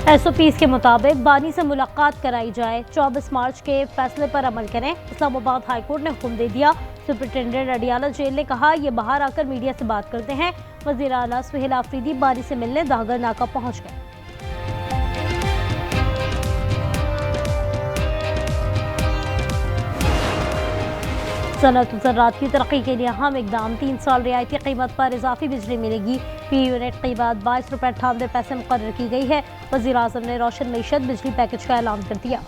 SOPs के मुताबिक बानी से मुलाकात कराई जाए। 24 मार्च के फैसले पर अमल करें। इस्लामाबाद हाईकोर्ट ने हुक्म दे दिया। सुप्रिंटेंडेंट अडियाला जेल ने कहा, ये बाहर आकर मीडिया से बात करते हैं। वज़ीर आला सुहेल आफरीदी बानी से मिलने दागर नाका पहुंच गए। सनअत ज़राअत की तरक्की के लिए अहम इकदाम। 3 साल रियायती कीमत पर इजाफी बिजली मिलेगी। फी यूनिट कीमत 22 रुपये 98 पैसे मुकर्रर की गई है। वज़ीर आज़म ने रोशन मईशत बिजली पैकेज का ऐलान कर दिया।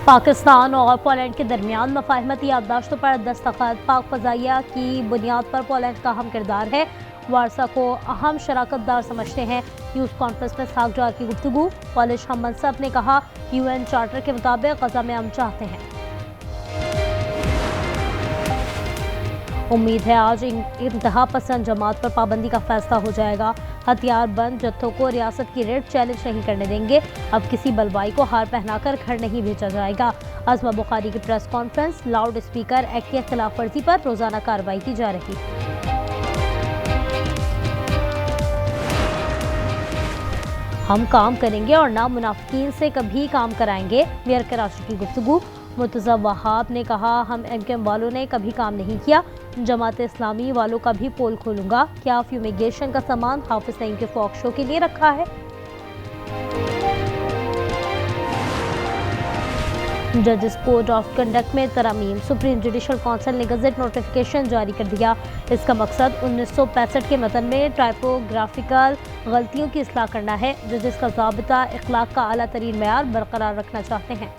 पाकिस्तान और पोलैंड के दरमियान मफाहमती याददाश्तों पर दस्तखत। पाक फ़ज़ाइया की बुनियाद पर पोलैंड का अहम किरदार है। वारसा को अहम शराकतदार समझते हैं। न्यूज़ कॉन्फ्रेंस में साख जार की गुफ्तगू। पॉलिश हम मनसब ने कहा, UN चार्टर के मुताबिक गजा में हम चाहते हैं। उम्मीद है आज इंतहा पसंद जमात पर पाबंदी का फैसला हो जाएगा। हथियार बंद जत्थों को रियासत की रेड चैलेंज नहीं करने देंगे। अब किसी बलवाई को हार पहनाकर घर नहीं भेजा जाएगा। आज़मा बुखारी की press conference. Loud speaker act की खिलाफ वर्जी पर रोजाना कार्रवाई की जा रही। हम काम करेंगे और ना मुनाफिकीन से कभी काम कराएंगे। मेयर कराची की गुफ्तगू। मुर्तज़ा वहाब ने कहा, हम MKM वालों ने कभी काम नहीं किया। जमात इस्लामी वालों का भी पोल खोलूंगा। क्या फ्यूमिगेशन का सामान हाफिज नईम के फॉक शो के लिए रखा है? जजेस कोड ऑफ कंडक्ट में तरमीम। सुप्रीम जुडिशल काउंसिल ने गजट नोटिफिकेशन जारी कर दिया। इसका मकसद 1965 के मतन में टाइपोग्राफिकल गलतियों की इस्लाह करना है। जजेस का ज़ाबिता इखलाक का आला तरीन मेयार बरकरार रखना चाहते हैं।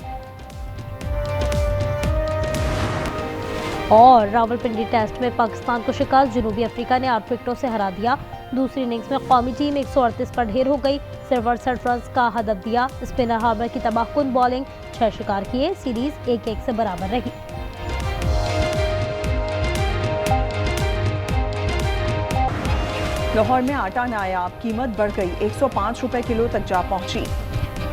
और रावलपिंडी टेस्ट में पाकिस्तान को शिकस्त। जनूबी अफ्रीका ने 8 विकेटों से हरा दिया। दूसरी इनिंग्स में कौमी टीम 138 पर ढेर हो गई। सिर्फ 68 रन का हदफ दिया। स्पिनर हार्बर की तबाहकुन बॉलिंग 6 शिकार किए। सीरीज 1-1 से बराबर रही। लाहौर में आटा नायाब। कीमत बढ़ गई, 105 रुपए किलो तक जा पहुंची।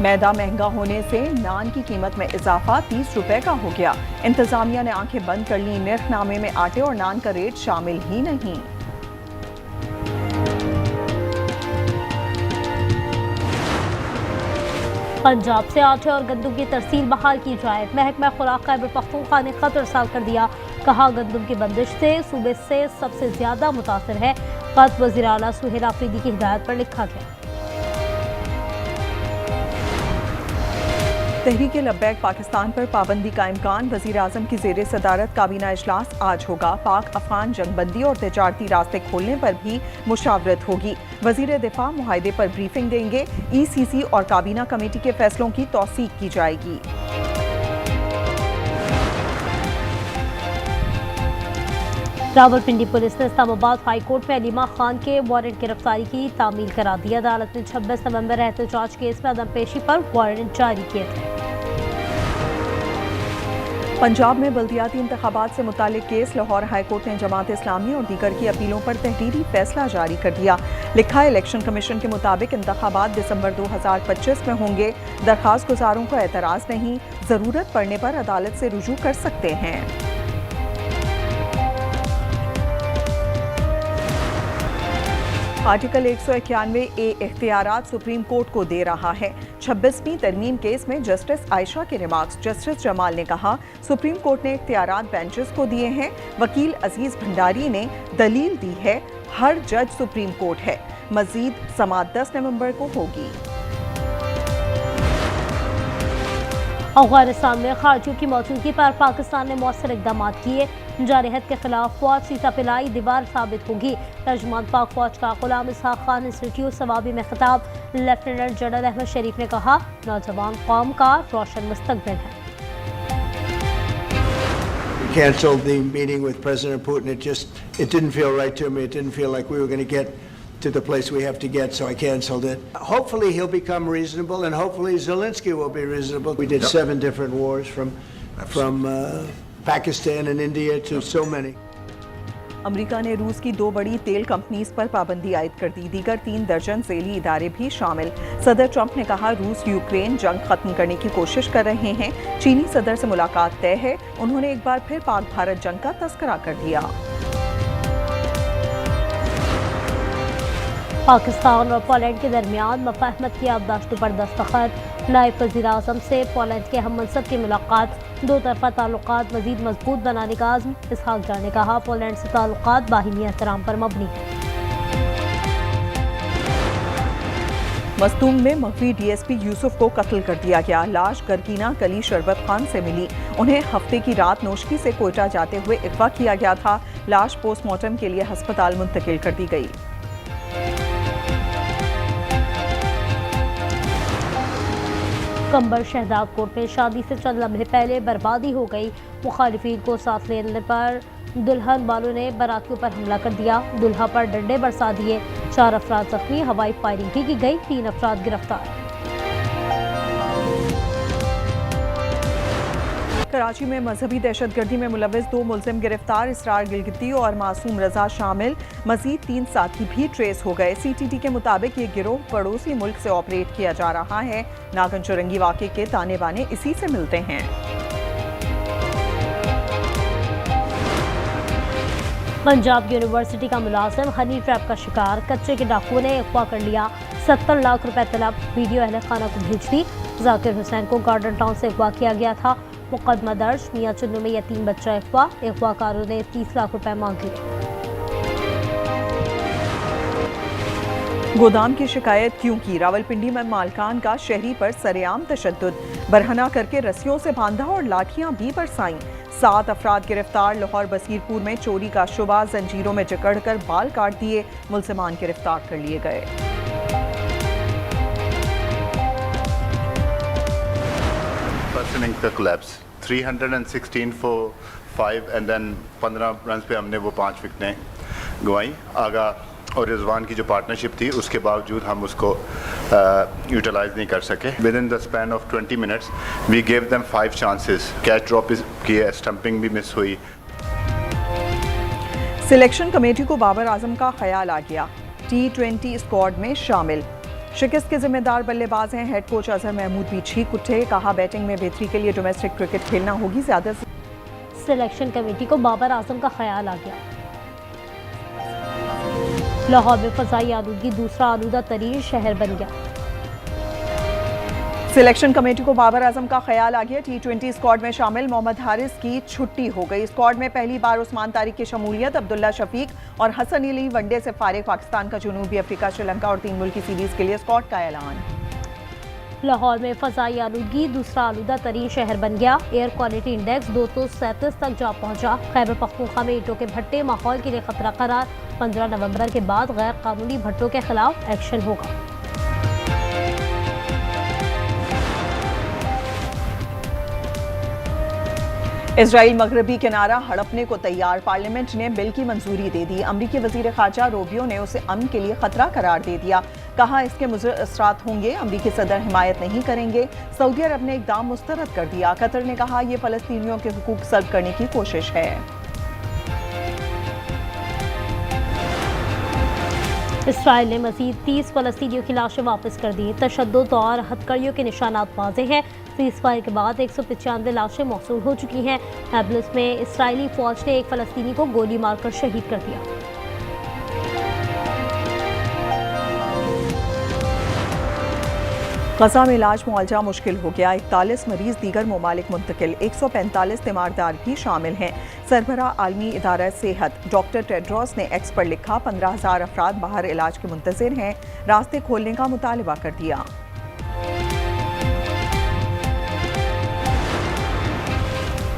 मैदा महंगा होने से नान की कीमत में इजाफा 30 रुपए का हो गया। इंतजामिया ने आंखें बंद कर ली। निर्खनामे में आटे और नान का रेट शामिल ही नहीं। पंजाब से आटे और गंदम की तरसील बहाल की जाए। महकमा खुराक खैबर पख्तूनख्वा ने खत इरसाल कर दिया। कहा, गंदम की बंदिश से सूबे से सबसे ज्यादा मुतासर है। खत वज़ीर आला सुहेल आफरीदी की हिदायत पर लिखा गया। तहरीक लब्बैक पाकिस्तान पर पाबंदी का इम्कान। वज़ीर आज़म की ज़ेरे सदारत काबीना इजलास आज होगा। पाक अफगान जंगबंदी और तिजारती रास्ते खोलने पर भी मुशावरत होगी। वज़ीर दिफा मुआहदे पर ब्रीफिंग देंगे। ECC और काबीना कमेटी के फैसलों की तौसीक की जाएगी। रावलपिंडी पुलिस ने इस्लामाबाद हाई कोर्ट में अलीमा खान के वारंट गिरफ्तारी की तामील करा दी। अदालत ने 26 नवंबर एहतजाज केस में अदम पेशी पर वारंट जारी किए थे। पंजाब में बल्दियाती इंतखाबात से मुतालिक केस। लाहौर हाई कोर्ट ने जमात इस्लामी और दीगर की अपीलों पर तहरीरी फैसला जारी कर दिया। लिखा है, इलेक्शन कमीशन के मुताबिक इंतखाबात दिसंबर 2025 में होंगे। दरखास्त गुजारों को एतराज़ नहीं। ज़रूरत पड़ने पर अदालत से रुजू कर सकते हैं। आर्टिकल 191A इख्तियारात सुप्रीम कोर्ट को दे रहा है। 26वीं तरमीम केस में जस्टिस आयशा के रिमार्क्स। जस्टिस जमाल ने कहा, सुप्रीम कोर्ट ने इख्तियारात बेंचेस को दिए हैं। वकील अजीज भंडारी ने दलील दी है, हर जज सुप्रीम कोर्ट है। मजीद समाअत 10 नवंबर को होगी। अफगानिस्तान में खारजियों की मौजूदगी पर पाकिस्तान ने मौसर इकदाम किए। जारहत के खिलाफ फौज सीता पिलाई दीवार साबित होगी। तर्जुमान पाक फौज का गुलाम इसहाक खान इंस्टीट्यूट सवाबी में खिताब। लेफ्टिनेंट जनरल अहमद शरीफ ने कहा, नौजवान कौम का रोशन मुस्तकबिल है। Canceled the meeting with President Putin. It didn't feel right to me. It didn't feel like we were going to get to the place we have to get, so I canceled it. Hopefully he'll become reasonable, and hopefully Zelensky will be reasonable. We did 7 different wars from Pakistan and India to so many. America ने रूस की 2 बड़ी तेल companies पर पाबंदी आयद कर दी। दीगर 3 दर्जन ज़ैली इदारे भी शामिल। सदर ट्रंप ने कहा, रूस यूक्रेन जंग खत्म करने की कोशिश कर रहे हैं। चीनी सदर से मुलाकात तय है। उन्होंने एक बार फिर पाक भारत जंग का तस्करा कर दिया। पाकिस्तान और पोलैंड के दरमियान मफाहमत की याददाश्तों पर दस्तखत। नायब वज़ीर-ए-आज़म से पोलैंड के हम मनसब की मुलाकात। दो तरफ़ा ताल्लुकात मज़ीद मजबूत बनाने का आज़्म। इसहाक डार ने कहा, पोलैंड से ताल्लुकात बाहिमी एहतराम पर मबनी है। मस्तूंग में मखवी डीएसपी यूसुफ को कत्ल कर दिया गया। लाश गरकीना कली शरबत खान से मिली। उन्हें हफ्ते की रात नोशकी से कोयटा जाते हुए अगवा किया गया था। लाश पोस्टमार्टम के लिए अस्पताल मुंतकिल कर दी गई। कंबर शहजादकोट में शादी से चंद लम्हे पहले बर्बादी हो गई। मुखालिफिन को साथ लेने पर दुल्हन वालों ने बारातियों पर हमला कर दिया। दुल्हा पर डंडे बरसा दिए। 4 अफराद जख्मी। हवाई फायरिंग भी की गई। 3 अफराद गिरफ्तार। कराची में मजहबी दहशतगर्दी में मुलविस 2 मुलजिम गिरफ्तार। इसरार गिलगिती और मासूम रजा शामिल। मजीद 3 साथी भी ट्रेस हो गए। CTT के मुताबिक ये गिरोह पड़ोसी मुल्क से ऑपरेट किया जा रहा है। नागन चुरंगी वाक़े के ताने बाने इसी से मिलते हैं। पंजाब यूनिवर्सिटी का मुलाजिम हनी ट्रैप का शिकार। कच्चे के डाकुओं ने अगवा कर लिया। 70 लाख रुपए तलब। वीडियो अहले खाना को भेज दी। जाकिर हुसैन को गार्डन टाउन से अगवा किया गया था। मुकदमा दर्ज। मियाँ चुन्नू में यतीम बच्चा अगवा। अगवाकारों ने 30 लाख रुपए मांगे। गोदाम की शिकायत क्यों की? रावलपिंडी में मालकान का शहरी पर सरेआम तशद्दुद। बरहना करके रस्सियों से बांधा और लाठियां भी बरसाईं। 7 अफराद गिरफ्तार। लाहौर बसीरपुर में चोरी का शुबा। जंजीरों में जकड़कर बाल काट दिए। मुलजिमान गिरफ्तार कर लिए गए। का collapse 316 for 5 and then 15 run पे हमने वो 5 विकेटें गंवाई। आगा और रिजवान की जो पार्टनरशिप थी उसके बावजूद हम उसको यूटिलाइज नहीं कर सके। Within the span of 20 minutes we gave them 5 chances. Catch drop किए, स्टंपिंग भी मिस हुई। सिलेक्शन कमेटी को बाबर आजम का ख्याल आ गया। T20 स्क्वाड में शामिल। शिकस्त के जिम्मेदार बल्लेबाज हैं। हेड कोच अजहर महमूद भी छींक उठे। कहा, बैटिंग में बेहतरी के लिए डोमेस्टिक क्रिकेट खेलना होगी। ज्यादा सिलेक्शन कमेटी को बाबर आजम का ख्याल आ गया। लाहौर में फजाई आलूदगी दूसरा आलूदा तरीन शहर बन गया। सिलेक्शन कमेटी को बाबर आजम का ख्याल आ गया। T20 स्क्वाड में शामिल मोहम्मद हारिस की छुट्टी हो गई। स्क्वाड में पहली बार उस्मान तारिक की शमूलियत। अब्दुल्ला शफीक और हसन अली वनडे से फारिग। पाकिस्तान का जनूबी अफ्रीका, श्रीलंका और 3 मुल्की सीरीज के लिए स्क्वाड का ऐलान। लाहौर में फजाई आलूदगी दूसरा आलूदा तरीन शहर बन गया। एयर क्वालिटी इंडेक्स 237 तक जा पहुंचा। खैबर पख्तूनख्वा में ईंटों के भट्टे माहौल के लिए खतरा करार। 15 नवंबर के बाद गैर कानूनी भट्टों के खिलाफ एक्शन होगा। इजराइल मगरबी किनारा हड़पने को तैयार। पार्लियामेंट ने बिल की मंजूरी दे दी। अमरीकी वजीर खारजा रोबियो ने उसे अमन के लिए खतरा करार दे दिया। कहा, इसके मुज़र असरात होंगे। अमरीकी सदर हिमायत नहीं करेंगे। सऊदी अरब ने इकदाम मुस्तरद कर दिया। कतर ने कहा, यह फ़लस्तीनियों के हुकूक सल्ब करने की कोशिश है। इसराइल ने मजीद 30 फ़लस्तीनियों की लाशें वापस कर दी। तशद्दुद और हथकड़ियों के निशानात वाज़ेह हैं। सीज़फायर के बाद 195 लाशें मौसूल हो चुकी हैं। नाब्लस में इसराइली फ़ौज ने एक फ़लस्तीनी को गोली मारकर शहीद कर दिया। गजा में इलाज मुआवजा मुश्किल हो गया। 41 मरीज दीगर ममालिक मुंतकिल। 145 तीमारदार भी शामिल हैं। सरबरा आलमी इदारा सेहत डॉक्टर टेड्रोस ने एक्स पर लिखा, 15,000 अफराद बाहर इलाज के मुंतज़िर हैं। रास्ते खोलने का मुतालबा कर दिया।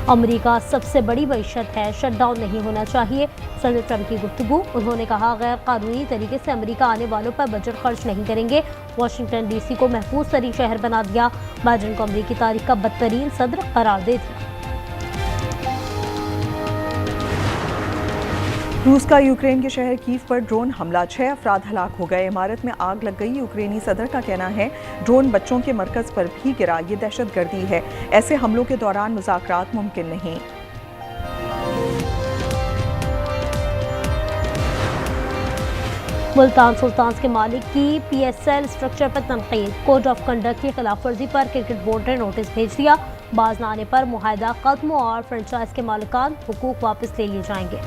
अमेरिका सबसे बड़ी मईशत है, शटडाउन नहीं होना चाहिए। सदर ट्रंप की गुफ्तगू। उन्होंने कहा, गैर कानूनी तरीके से अमेरिका आने वालों पर बजट खर्च नहीं करेंगे। वाशिंगटन डीसी को महफूज तरीन शहर बना दिया। बाइडेन को अमेरिकी तारीख का बदतरीन सदर करार दे दिया। रूस का यूक्रेन के शहर कीव पर ड्रोन हमला। 6 अफराद हलाक हो गए। इमारत में आग लग गई। यूक्रेनी सदर का कहना है, ड्रोन बच्चों के मरकज पर भी गिरा। ये दहशतगर्दी है। ऐसे हमलों के दौरान मुज़ाकरात मुमकिन नहीं। मुल्तान सुल्तान्स के मालिक की PSL स्ट्रक्चर पर तनकीद। कोड ऑफ कंडक्ट की खिलाफ वर्जी पर क्रिकेट बोर्ड ने नोटिस भेज दिया। बाज न आने पर मुआहदा खत्म और फ्रेंचाइज के मालिकान हुकूक वापस ले लिए जाएंगे।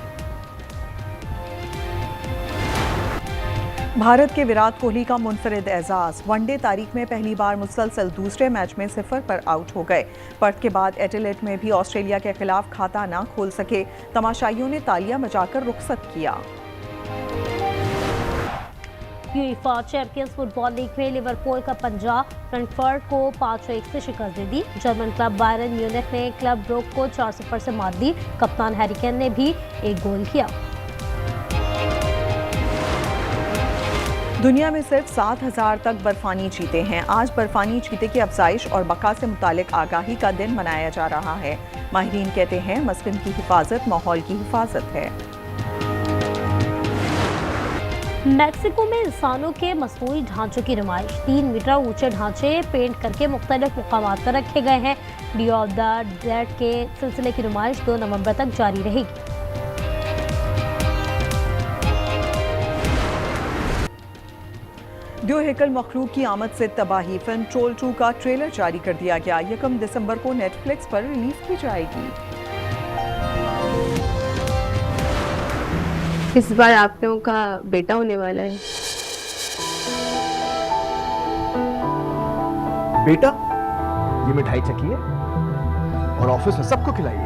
भारत के विराट कोहली का मुनफरिद एजाज। वनडे तारीख में पहली बार मुसलसल दूसरे मैच में 0 पर आउट हो गए। पर्थ के बाद एडिलेड में भी ऑस्ट्रेलिया के खिलाफ खाता ना खोल सके। तमाशाइयों ने तालियां बजाकर रुखसत किया। यूएफा चैंपियंस फुटबॉल लीग में लिवरपूल का पंजा फ्रैंकफर्ट को 5-1 से शिकस्त दे दी। जर्मन क्लब बायरन म्यूनिख ने क्लब ब्रुक को 4-0 से मात दी। कप्तान हैरी केन ने भी एक गोल किया। दुनिया में सिर्फ 7,000 तक बर्फानी चीते हैं। आज बर्फानी चीते की अफजाइश और बका से मुतालिक आगाही का दिन मनाया जा रहा है। माहिरीन कहते हैं मस्कन की हिफाजत माहौल की हिफाजत है। मैक्सिको में इंसानों के मसनूई ढांचों की नुमाइश। 3 मीटर ऊंचे ढांचे पेंट करके मुख्तलिफ मुकामात पर रखे गए हैं। डे ऑफ द डेड के सिलसिले की नुमाइश 2 नवंबर तक जारी रहेगी। दो हेकल मखलूक की आमद से तबाही। फिल्म ट्रोल 2 का ट्रेलर जारी कर दिया गया। 1 दिसंबर को नेटफ्लिक्स पर रिलीज की जाएगी। इस बार आप लोगों का बेटा होने वाला है। बेटा, ये मिठाई चखिए और ऑफिस में सबको खिलाइए।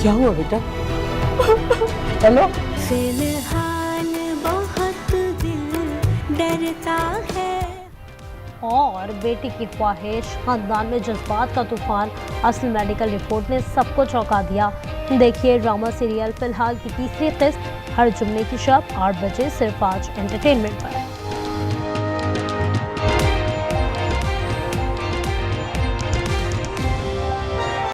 क्या हुआ बेटा? हेलो। फिलहाल बहुत दिल डरता है। और बेटी की ख्वाहिश, खानदान में जज्बात का तूफान। असल मेडिकल रिपोर्ट ने सबको चौंका दिया। देखिए ड्रामा सीरियल फिलहाल की तीसरी किस्त हर जुम्मे की शब 8 बजे सिर्फ आज एंटरटेनमेंट पर।